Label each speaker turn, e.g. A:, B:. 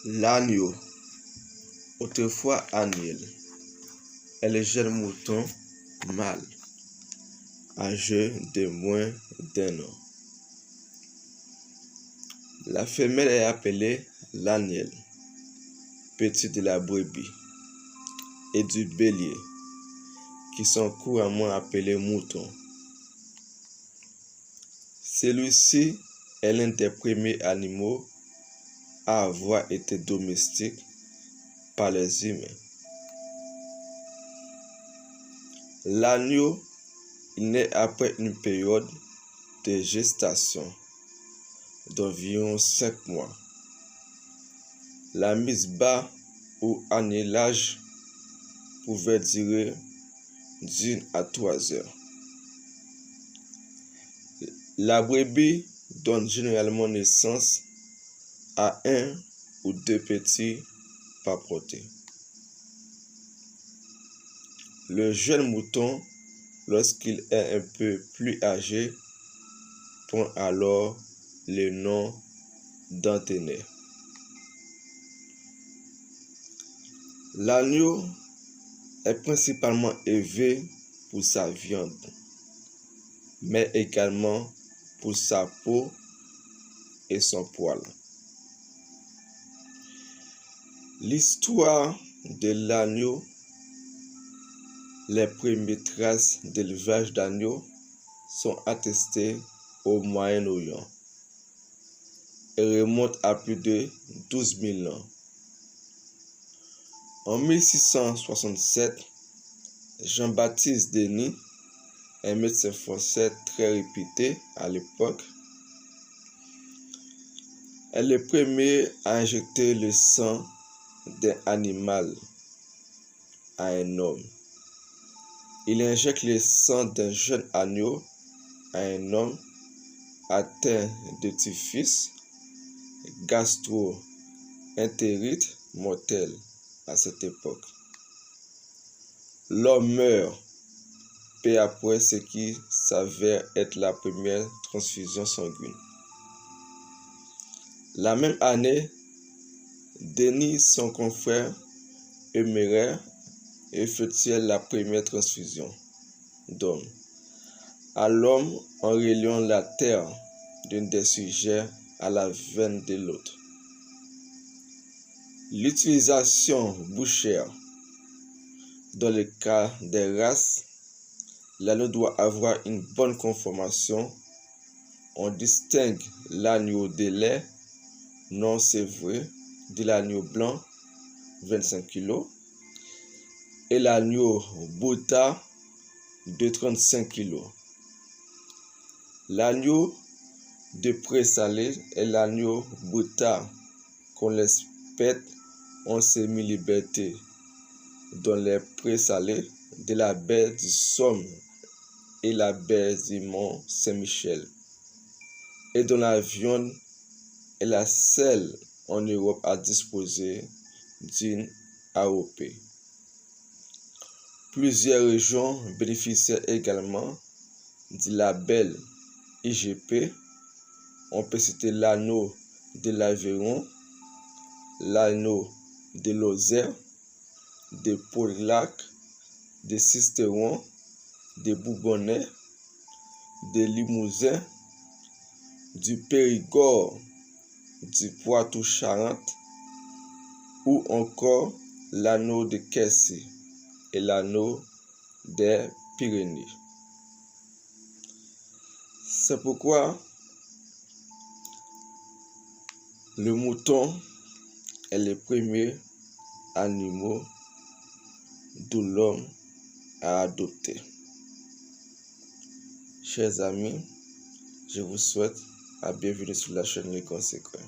A: L'agneau, autrefois Aniel, est le jeune mouton mâle, âgé de moins d'un an. La femelle est appelée l'Aniel, petit de la brebis, et du bélier, qui sont couramment appelés moutons. Celui-ci est l'un des premiers animaux à avoir été domestiqué par les humains. L'agneau naît après une période de gestation d'environ 5 mois. La mise bas ou annelage pouvait durer d'1 à 3 heures. La brebis donne généralement naissance à 1 ou 2 petits par portée. Le jeune mouton, lorsqu'il est un peu plus âgé, prend alors le nom d'entraîneur. L'agneau est principalement élevé pour sa viande, mais également pour sa peau et son poil. L'histoire de l'agneau, les premières traces d'élevage d'agneaux sont attestées au Moyen-Orient et remontent à plus de 12 000 ans. En 1667, Jean-Baptiste Denis, un médecin français très réputé à l'époque, est le premier à injecter le sang d'un animal à un homme. Il injecte le sang d'un jeune agneau à un homme atteint de typhus, gastro-entérite mortelle à cette époque. L'homme meurt peu après ce qui s'avère être la première transfusion sanguine. La même année, Denis, son confrère Euméraire, effectuait la première transfusion d'homme à l'homme en reliant la terre d'un des sujets à la veine de l'autre. L'utilisation bouchère. Dans le cas des races, l'agneau doit avoir une bonne conformation. On distingue l'agneau de lait non sévré de l'agneau blanc 25 kg et l'agneau bota de 35 kg. L'agneau de présalé et l'agneau bota qu'on respecte en semi-liberté dans les présalés de la baie du Somme et la baie du Mont Saint-Michel, et dont la viande est la seule en Europe à disposer d'une AOP. Plusieurs régions bénéficient également du label IGP. On peut citer l'agneau de l'Aveyron, l'agneau de Lozère, de Pôle-Lac, de Sisteron, de Bourbonnais, de Limousin, du Périgord, du Poitou-Charentes, ou encore l'agneau de Quercy et l'agneau des Pyrénées. C'est pourquoi le mouton est le premier animal de l'homme à adopter. Chers amis, je vous souhaite la bienvenue sur la chaîne Les Conséquents.